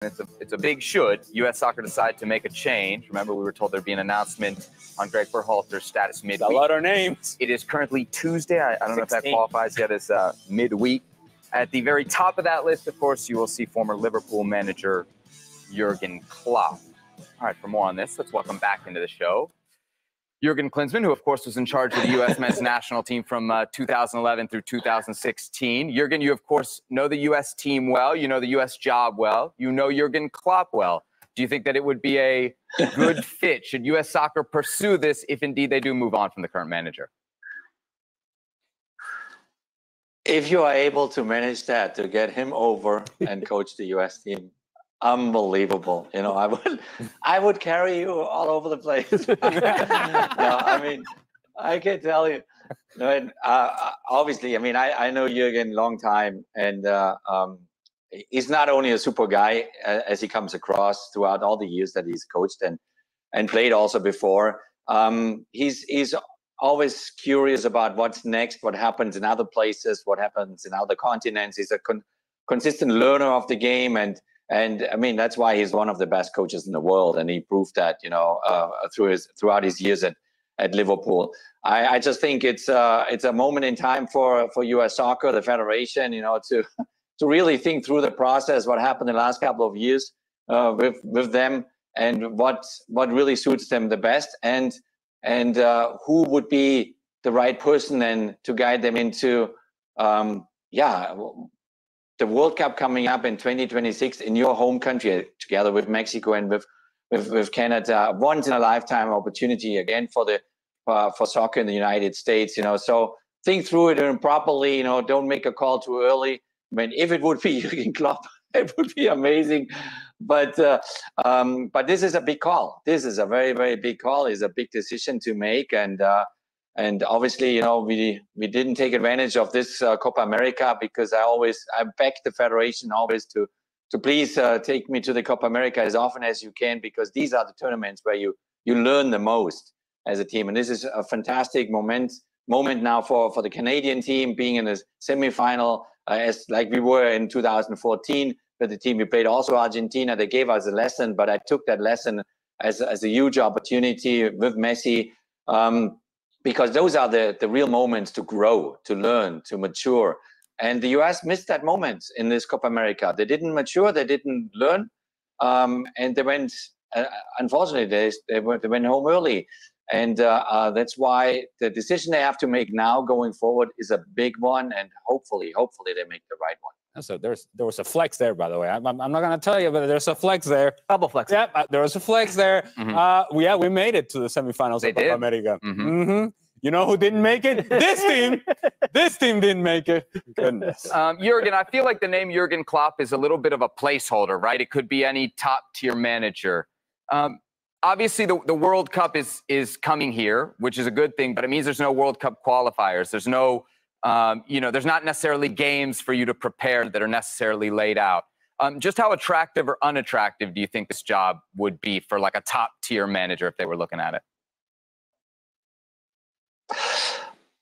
It's a big should. U.S. Soccer decide to make a change. Remember, we were told there'd be an announcement on Gregg Berhalter's status midweek. A lot of names. It is currently Tuesday. I don't know if that qualifies yet as midweek. At the very top of that list, of course, you will see former Liverpool manager Jurgen Klopp. All right, for more on this, let's welcome back into the show Jurgen Klinsmann, who, of course, was in charge of the U.S. men's national team from 2011 through 2016. Jurgen, you, of course, know the U.S. team well. You know the U.S. job well. You know Jurgen Klopp well. Do you think that it would be a good fit? Should U.S. Soccer pursue this if, indeed, they do move on from the current manager? If you are able to manage that, to get him over and coach the U.S. team, unbelievable. You know, I would carry you all over the place. No, I mean, I can tell you. Obviously, I mean, I know Jurgen a long time, and he's not only a super guy as he comes across throughout all the years that he's coached and played also before. He's always curious about what's next, what happens in other places, what happens in other continents. He's a consistent learner of the game, and I mean, that's why he's one of the best coaches in the world, and he proved that, you know, throughout his years at Liverpool. I just think it's a moment in time for U.S. Soccer, the federation, you know, to really think through the process, what happened in the last couple of years with them, and what really suits them the best, and who would be the right person then to guide them into the World Cup coming up in 2026 in your home country, together with Mexico and with Canada. Once in a lifetime opportunity again for soccer in the United States. You know, so think through it properly. You know, don't make a call too early. I mean, if it would be Jurgen Klopp, it would be amazing. But this is a big call. This is a very, very big call. It's a big decision to make, and obviously, you know, we didn't take advantage of this Copa America, because I beg the federation always to please take me to the Copa America as often as you can, because these are the tournaments where you learn the most as a team. And this is a fantastic moment now for the Canadian team, being in the semifinal as like we were in 2014 with the team we played. Also Argentina, they gave us a lesson, but I took that lesson as a huge opportunity with Messi. Because those are the real moments to grow, to learn, to mature. And the US missed that moment in this Copa America. They didn't mature, they didn't learn, and they went, unfortunately, they went home early. And that's why the decision they have to make now going forward is a big one, and hopefully they make the right one. So there was a flex there, by the way. I'm not going to tell you, but there's a flex there. Double flex. Yeah, there was a flex there. We made it to the semifinals of Copa America. You know who didn't make it? This team. This team didn't make it. Goodness. Jurgen, I feel like the name Jurgen Klopp is a little bit of a placeholder, right? It could be any top-tier manager. Obviously, the World Cup is coming here, which is a good thing, but it means there's no World Cup qualifiers. There's no, there's not necessarily games for you to prepare that are necessarily laid out. Just how attractive or unattractive do you think this job would be for like a top-tier manager if they were looking at it?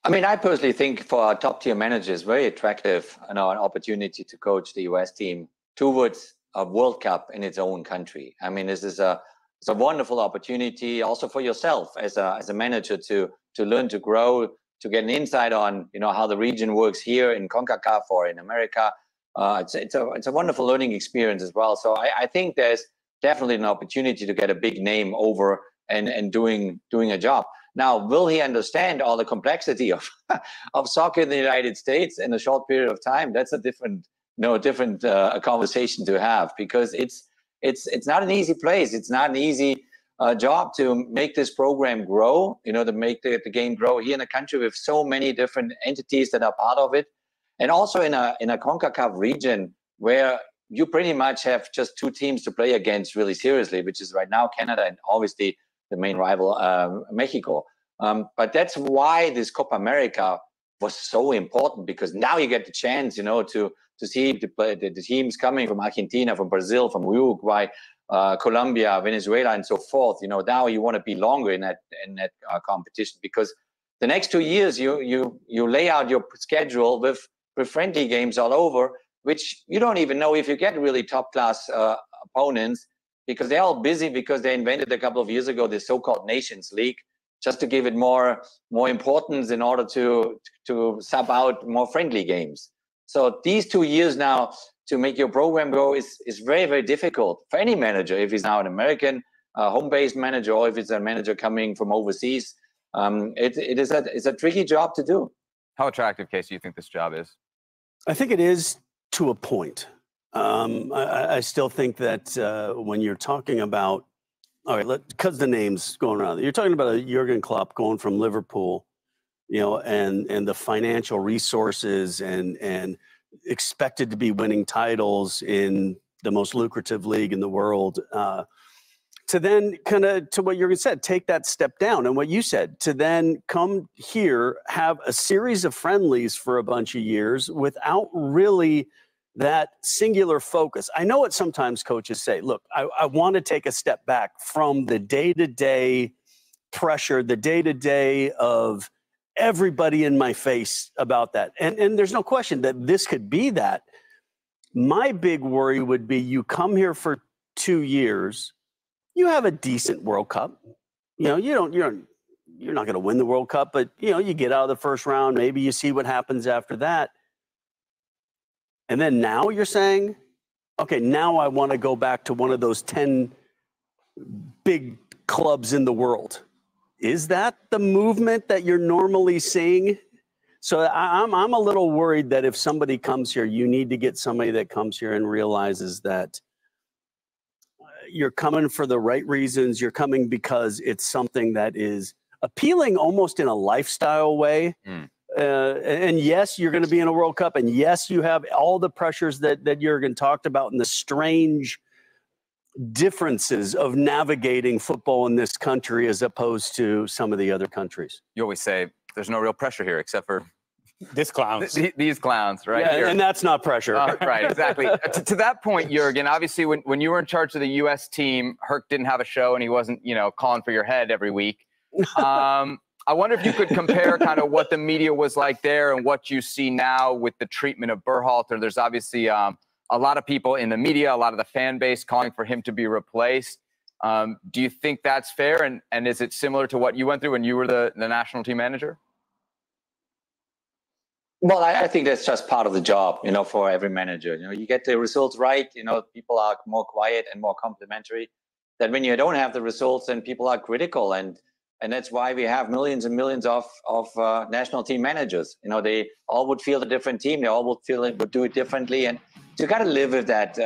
I mean, I personally think for a top-tier manager, it's very attractive, you know, an opportunity to coach the U.S. team towards a World Cup in its own country. I mean, this is it's a wonderful opportunity also for yourself as a manager to learn, to grow, to get an insight on, you know, how the region works here in CONCACAF or in America. It's a wonderful learning experience as well. So I think there's definitely an opportunity to get a big name over and doing a job. Now, will he understand all the complexity of soccer in the United States in a short period of time? That's a different conversation to have, because it's not an easy place. It's not an easy job to make this program grow, you know, to make the game grow here in a country with so many different entities that are part of it. And also in a CONCACAF region where you pretty much have just two teams to play against really seriously, which is right now Canada and obviously the main rival, Mexico. But that's why this Copa America was so important, because now you get the chance, you know, to see the teams coming from Argentina, from Brazil, from Uruguay, Colombia, Venezuela, and so forth. You know, now you want to be longer in that competition, because the next 2 years you lay out your schedule with friendly games all over, which you don't even know if you get really top class opponents, because they're all busy because they invented a couple of years ago the so-called Nations League, just to give it more importance in order to sub out more friendly games. So these 2 years now to make your program go is very, very difficult for any manager, if he's now an American home-based manager or if it's a manager coming from overseas. It's a tricky job to do. How attractive, Kasey, do you think this job is? I think it is to a point. I still think that when you're talking about, all right, because the name's going around, you're talking about a Jurgen Klopp going from Liverpool, you know, and the financial resources and expected to be winning titles in the most lucrative league in the world, to then kind of, to what Jurgen said, take that step down. And what you said, to then come here, have a series of friendlies for a bunch of years without really that singular focus. I know what sometimes coaches say, look, I want to take a step back from the day-to-day pressure, the day-to-day of everybody in my face about that. And there's no question that this could be that. My big worry would be you come here for 2 years, you have a decent World Cup. You know, you're not going to win the World Cup, but you know, you get out of the first round, maybe you see what happens after that. And then now you're saying, okay, now I want to go back to one of those 10 big clubs in the world. Is that the movement that you're normally seeing? So I'm a little worried that if somebody comes here, you need to get somebody that comes here and realizes that you're coming for the right reasons. You're coming because it's something that is appealing almost in a lifestyle way. And yes, you're going to be in a World Cup. And yes, you have all the pressures that Jurgen talked about and the strange differences of navigating football in this country as opposed to some of the other countries. You always say there's no real pressure here except for these clowns. These clowns, right? Yeah, and that's not pressure. Right, exactly. to that point, Jurgen, obviously when you were in charge of the U.S. team, Herc didn't have a show and he wasn't, you know, calling for your head every week. I wonder if you could compare kind of what the media was like there and what you see now with the treatment of Berhalter. There's obviously a lot of people in the media, a lot of the fan base calling for him to be replaced. Do you think that's fair? And is it similar to what you went through when you were the national team manager? Well, I think that's just part of the job, you know, for every manager. You know, you get the results right, you know, people are more quiet and more complimentary. Then when you don't have the results, then people are critical. And that's why we have millions and millions of national team managers. You know, they all would feel a different team. They all would feel it, would do it differently. And you got to live with that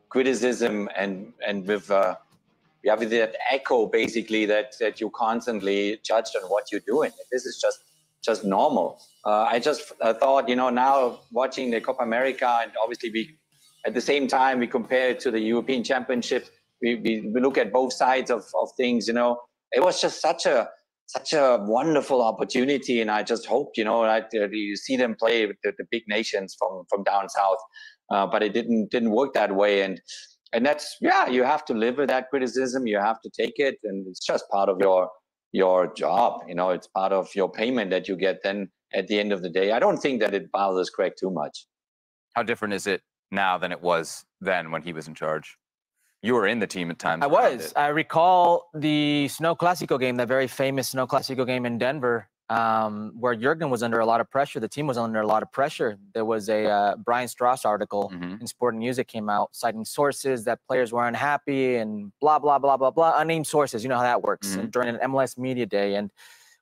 criticism and with with that echo, basically, that you constantly judged on what you're doing. This is just normal. I just thought, you know, now watching the Copa America, and obviously at the same time we compare it to the European Championship. We look at both sides of things, you know. It was just such a wonderful opportunity, and I just hope, you know, that you see them play with the big nations from down south, but it didn't work that way, and that's, yeah, you have to live with that criticism. You have to take it, and it's just part of your job. You know, it's part of your payment that you get. Then at the end of the day, I don't think that it bothers Gregg too much. How different is it now than it was then when he was in charge? You were in the team at times. I was. I recall the Snow Classico game, that very famous Snow Classico game in Denver, where Jurgen was under a lot of pressure. The team was under a lot of pressure. There was a Brian Strauss article in Sport and Music came out citing sources that players were unhappy and blah, blah, blah, blah, blah. Unnamed sources. You know how that works. And during an MLS media day. And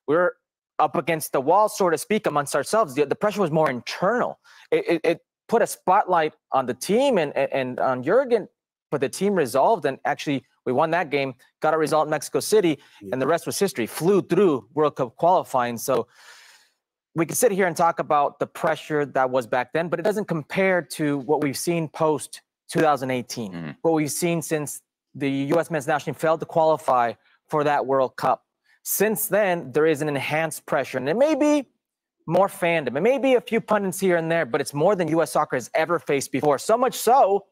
we were up against the wall, so to speak, amongst ourselves. The pressure was more internal. It put a spotlight on the team and on Jurgen. But the team resolved, and actually we won that game, got a result in Mexico City, and the rest was history. Flew through World Cup qualifying. So we could sit here and talk about the pressure that was back then, but it doesn't compare to what we've seen post 2018, what we've seen since the U.S. men's national team failed to qualify for that World Cup. Since then, there is an enhanced pressure, and it may be more fandom. It may be a few pundits here and there, but it's more than U.S. soccer has ever faced before. So much so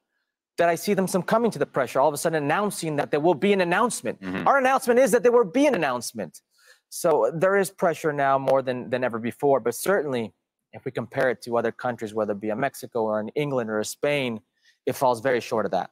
that I see them succumbing to the pressure, all of a sudden announcing that there will be an announcement. Our announcement is that there will be an announcement. So there is pressure now more than ever before. But certainly, if we compare it to other countries, whether it be a Mexico or an England or a Spain, it falls very short of that.